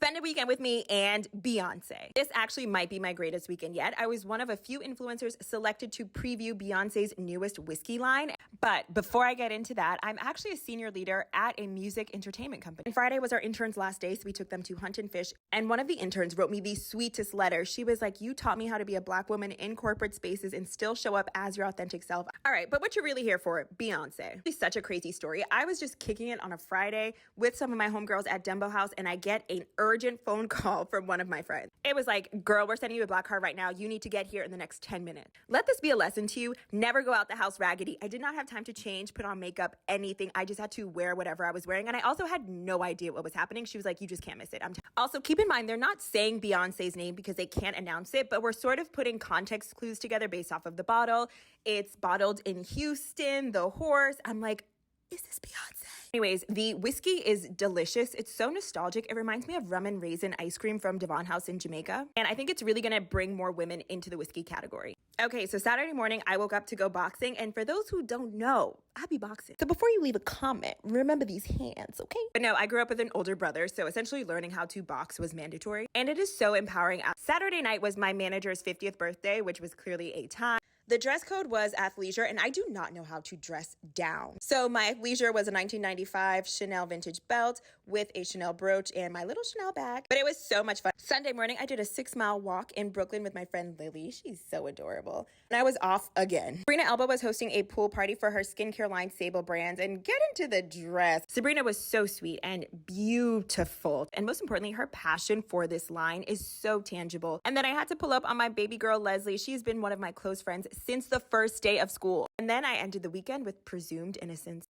Spend a weekend with me and Beyonce. This actually might be my greatest weekend yet. I was one of a few influencers selected to preview Beyonce's newest whiskey line. But before I get into that, I'm actually a senior leader at a music entertainment company. And Friday was our intern's last day, so we took them to hunt and fish. And one of the interns wrote me the sweetest letter. She was like, "You taught me how to be a Black woman in corporate spaces and still show up as your authentic self." All right, but what you're really here for, Beyonce. It's such a crazy story. I was just kicking it on a Friday with some of my homegirls at Dembo House, and I get an urgent phone call from one of my friends. It was like, "Girl, we're sending you a black card right now. You need to get here in the next 10 minutes. Let this be a lesson to you. Never go out the house raggedy." I did not have time to change, put on makeup, anything. I just had to wear whatever I was wearing. And I also had no idea what was happening. She was like, "You just can't miss it." Also, keep in mind, they're not saying Beyonce's name because they can't announce it, but we're sort of putting context clues together based off of the bottle. It's bottled in Houston, the horse. I'm like, is this Beyonce? Anyways, the whiskey is delicious. It's so nostalgic. It reminds me of rum and raisin ice cream from Devon House in Jamaica. And I think it's really gonna bring more women into the whiskey category. Okay, so Saturday morning, I woke up to go boxing. And for those who don't know, I be boxing. So before you leave a comment, remember these hands, okay? But no, I grew up with an older brother, so essentially learning how to box was mandatory. And it is so empowering. Saturday night was my manager's 50th birthday, which was clearly a time. The dress code was athleisure, and I do not know how to dress down. So my athleisure was a 1995 Chanel vintage belt with a Chanel brooch and my little Chanel bag. But it was so much fun. Sunday morning, I did a 6-mile walk in Brooklyn with my friend Lily. She's so adorable. And I was off again. Sabrina Elbas was hosting a pool party for her skincare line, Sable Brands, and get into the dress. Sabrina was so sweet and beautiful. And most importantly, her passion for this line is so tangible. And then I had to pull up on my baby girl, Leslie. She's been one of my close friends since the first day of school. And then I ended the weekend with presumed innocence.